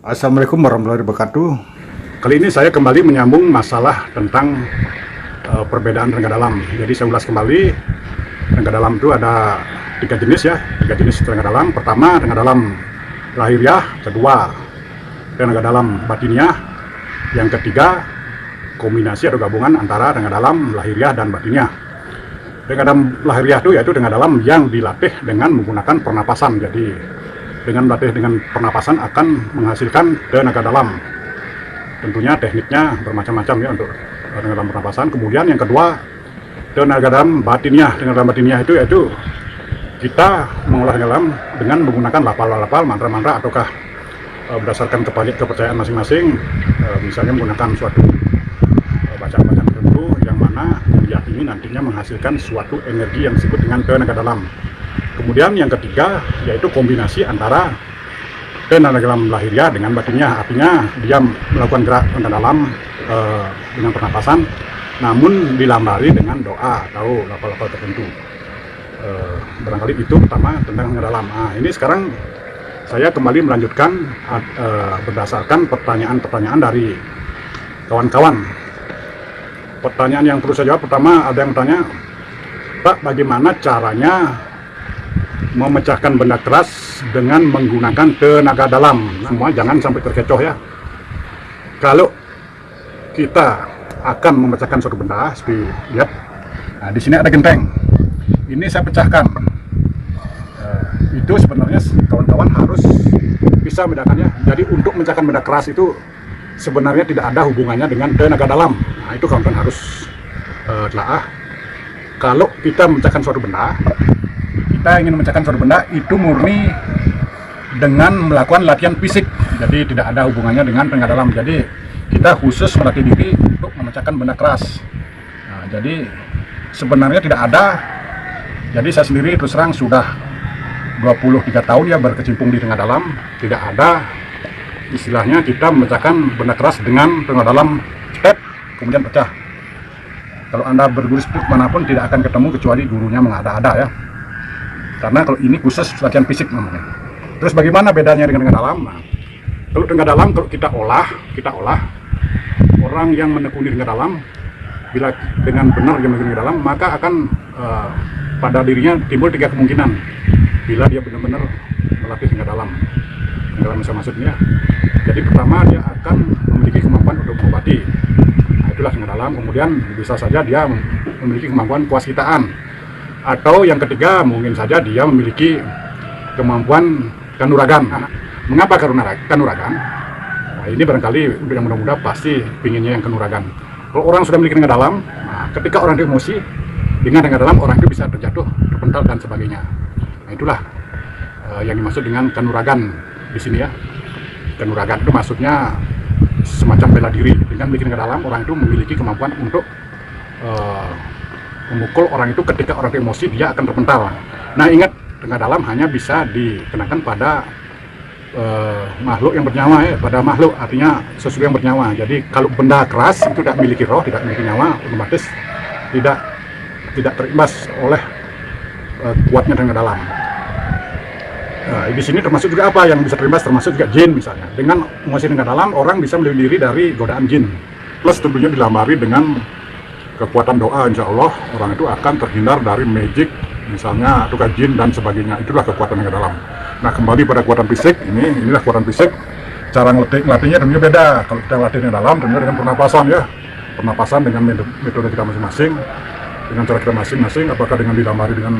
Assalamualaikum warahmatullahi wabarakatuh. Kali ini saya kembali menyambung masalah tentang perbedaan tenaga dalam. Jadi saya ulas kembali, tenaga dalam itu ada tiga jenis ya, tiga jenis tenaga dalam. Pertama, tenaga dalam lahiriah. Kedua, tenaga dalam batiniah. Yang ketiga, kombinasi atau gabungan antara tenaga dalam lahiriah dan batiniah. Tenaga dalam lahiriah itu yaitu tenaga dalam yang dilatih dengan menggunakan pernapasan. Jadi dengan melatih dengan pernapasan akan menghasilkan tenaga dalam. Tentunya tekniknya bermacam-macam ya untuk tenaga dalam pernapasan. Kemudian yang kedua, tenaga dalam batiniah. Tenaga dalam batiniah itu yaitu kita mengolah tenaga dalam dengan menggunakan lapal-lapal, mantra-mantra, ataukah berdasarkan kepercayaan masing-masing, misalnya menggunakan suatu bacaan-bacaan tertentu yang mana diyakini nantinya menghasilkan suatu energi yang disebut dengan tenaga dalam. Kemudian yang ketiga yaitu kombinasi antara tenaga dalam lahiriah dengan batiniah. Artinya dia melakukan gerak tenaga dalam dengan pernapasan, namun dilambari dengan doa atau lapal-lapal tertentu. Barangkali itu pertama tentang tenaga dalam. Nah, ini sekarang saya kembali melanjutkan berdasarkan pertanyaan-pertanyaan dari kawan-kawan. Pertanyaan yang perlu saya jawab, pertama ada yang bertanya, Pak, bagaimana caranya memecahkan benda keras dengan menggunakan tenaga dalam? Semua jangan sampai terkecoh ya. Kalau kita akan memecahkan suatu benda, seperti lihat, nah, di sini ada genteng. Ini saya pecahkan. Itu sebenarnya kawan-kawan harus bisa membedakannya. Jadi untuk memecahkan benda keras itu sebenarnya tidak ada hubungannya dengan tenaga dalam. Nah, itu kawan-kawan harus telaah. Kalau kita memecahkan suatu benda, kita ingin memecahkan suatu benda itu murni dengan melakukan latihan fisik. Jadi tidak ada hubungannya dengan tenaga dalam. Jadi kita khusus melatih diri untuk memecahkan benda keras. Nah, jadi sebenarnya tidak ada. Jadi saya sendiri terus terang sudah 23 tahun ya berkecimpung di tenaga dalam. Tidak ada istilahnya kita memecahkan benda keras dengan tenaga dalam step kemudian pecah. Kalau Anda berguru speed manapun tidak akan ketemu kecuali gurunya mengada-ada ya. Karena kalau ini khusus latihan fisik namanya. Terus bagaimana bedanya dengan tenaga dalam? Nah, kalau tenaga dalam kalau kita olah orang yang menekuni tenaga dalam, bila dengan benar dia menekuni tenaga dalam, maka akan pada dirinya timbul tiga kemungkinan. Bila dia benar-benar melatih tenaga dalam saya maksudnya. Jadi pertama dia akan memiliki kemampuan untuk mengobati. Nah, itulah tenaga dalam. Kemudian bisa saja dia memiliki kemampuan kewasitaan. Atau yang ketiga mungkin saja dia memiliki kemampuan kanuragan. Mengapa kanuragan? Nah, ini barangkali untuk yang muda-muda pasti pinginnya yang kanuragan. Kalau orang sudah memiliki tenaga dalam, nah, ketika orang itu emosi dengan tenaga dalam, orang itu bisa terjatuh, terpental dan sebagainya. Nah, itulah yang dimaksud dengan kanuragan di sini ya. Kanuragan itu maksudnya semacam bela diri. Dengan memiliki tenaga dalam, orang itu memiliki kemampuan untuk memukul orang itu ketika orang itu emosi, dia akan terpental. Nah, ingat, tenaga dalam hanya bisa dikenakan pada makhluk yang bernyawa ya, pada makhluk, artinya sesuatu yang bernyawa. Jadi kalau benda keras itu tidak memiliki roh, tidak memiliki nyawa, otomatis tidak terimbas oleh kuatnya tenaga dalam. Nah, di sini termasuk juga apa yang bisa terimbas, termasuk juga jin misalnya. Dengan menguasai tenaga dalam, orang bisa melindungi diri dari godaan jin. Plus tentunya dilambari dengan kekuatan doa, insya Allah orang itu akan terhindar dari magic misalnya, tukar jin dan sebagainya. Itulah kekuatan tenaga dalam. Nah, kembali pada kekuatan fisik, inilah kekuatan fisik. Cara ngelatihnya tentunya beda. Kalau kita latih tenaga dalam tentunya dengan pernapasan ya. Pernapasan dengan metode kita masing-masing, dengan cara kita masing-masing, apakah dengan dilambari dengan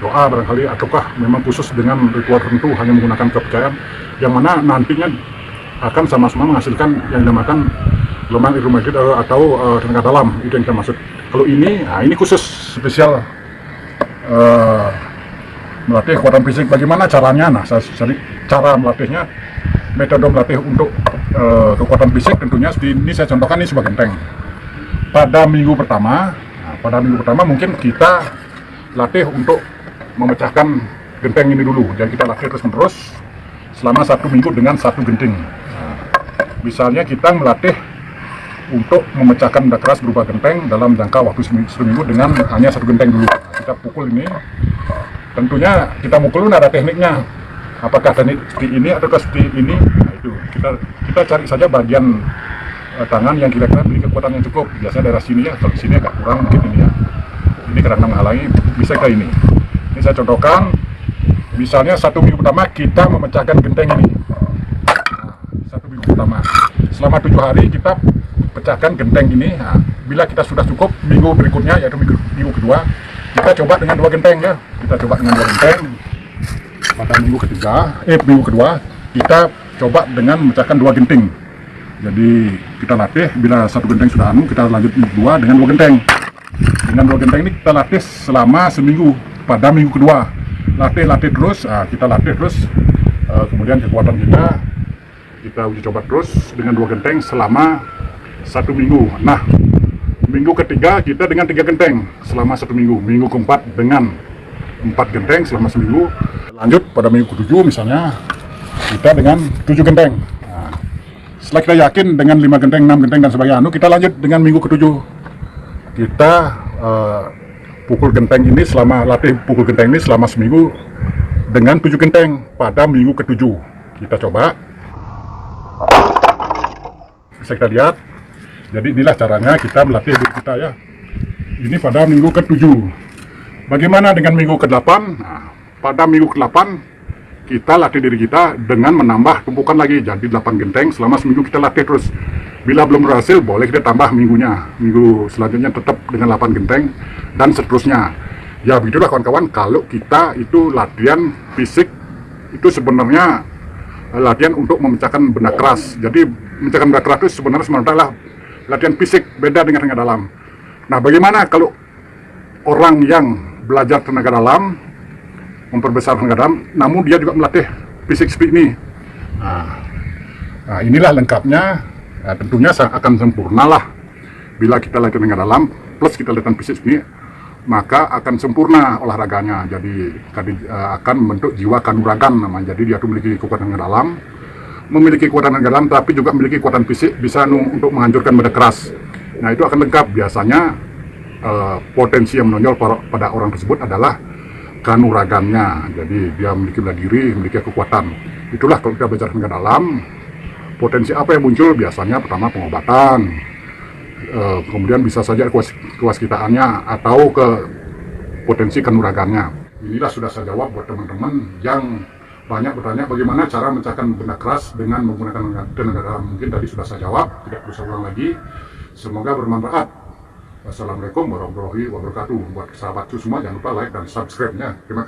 doa barangkali, ataukah memang khusus dengan ritual tertentu hanya menggunakan kepercayaan yang mana nantinya akan sama-sama menghasilkan yang dinamakan gelombang hidromagnetid atau tenaga dalam. Itu yang kita maksud. Kalau ini, nah ini khusus spesial melatih kekuatan fisik. Bagaimana caranya? Nah, cara melatihnya, metode melatih untuk kekuatan fisik tentunya ini saya contohkan ini sebagai genteng. Pada minggu pertama mungkin kita latih untuk memecahkan genteng ini dulu. Jadi kita latih terus-menerus selama 1 minggu dengan 1 genting. Nah, misalnya kita melatih untuk memecahkan benda keras berupa genteng dalam jangka waktu seminggu dengan hanya 1 genteng dulu. Kita pukul ini, tentunya kita mukul ada tekniknya. Apakah teknik seperti ini atau seperti ini? Nah, itu kita cari saja bagian tangan yang kira-kira memiliki kekuatan yang cukup. Biasanya daerah sini ya, kalau di sini agak kurang mungkin ini ya. Ini karena menghalangi, bisa ke ini. Ini saya contohkan, misalnya 1 minggu pertama kita memecahkan genteng ini. Nah, 1 minggu pertama, selama 7 hari kita pecahkan genteng ini. Nah, bila kita sudah cukup, minggu berikutnya yaitu minggu kedua, kita coba dengan 2 genteng ya. Kita coba dengan 2 genteng. Pada minggu kedua kita coba dengan memecahkan 2 genting. Jadi kita latih, bila 1 genteng sudah kita lanjut minggu 2 dengan 2 genteng. Dengan 2 genteng ini kita latih selama seminggu. Pada minggu kedua latih terus, kita latih terus, kemudian kekuatan kita uji coba terus dengan 2 genteng selama 1 minggu. Nah, minggu ketiga kita dengan 3 genteng selama 1 minggu. Minggu keempat dengan 4 genteng selama seminggu. Lanjut pada minggu ke-7 misalnya kita dengan 7 genteng. Nah, setelah kita yakin dengan 5 genteng, 6 genteng dan sebagainya, kita lanjut dengan minggu ke-7. Kita pukul genteng ini latih pukul genteng ini selama seminggu dengan 7 genteng pada minggu ke-7. Kita coba. Bisa kita lihat. Jadi inilah caranya kita melatih diri kita ya. Ini pada minggu ke-7. Bagaimana dengan minggu ke-8? Nah, pada minggu ke-8 kita latih diri kita dengan menambah tumpukan lagi, jadi 8 genteng selama seminggu kita latih terus. Bila belum berhasil, boleh kita tambah minggunya. Minggu selanjutnya tetap dengan 8 genteng dan seterusnya. Ya begitulah kawan-kawan, kalau kita itu latihan fisik itu sebenarnya latihan untuk memecahkan benda keras. Jadi memecahkan benda keras itu sebenarnya adalah latihan fisik, beda dengan tenaga dalam. Nah, bagaimana kalau orang yang belajar tenaga dalam, memperbesar tenaga dalam, namun dia juga melatih fisik seperti ini? Nah, inilah lengkapnya. Nah, tentunya akan sempurna lah bila kita latihan tenaga dalam plus kita latihan fisik ini, maka akan sempurna olahraganya. Jadi akan membentuk jiwa kanuragan namanya. Jadi dia tuh memiliki kekuatan tenaga dalam, memiliki kekuatan tenaga dalam, tapi juga memiliki kekuatan fisik, bisa untuk menghancurkan benda keras. Nah, itu akan lengkap. Biasanya potensi yang menonjol pada orang tersebut adalah kanuragannya. Jadi dia memiliki bela diri, memiliki kekuatan. Itulah kalau kita belajar tenaga dalam, potensi apa yang muncul? Biasanya pertama pengobatan, kemudian bisa saja kewaskitaannya atau ke potensi kanuragannya. Inilah sudah saya jawab buat teman-teman yang banyak bertanya bagaimana cara memecahkan benda keras dengan menggunakan tenaga dalam. Mungkin tadi sudah saya jawab, tidak perlu saya ulang lagi. Semoga bermanfaat. Wassalamualaikum warahmatullahi wabarakatuh. Buat sahabatku semua, jangan lupa like dan subscribe-nya. Terima kasih.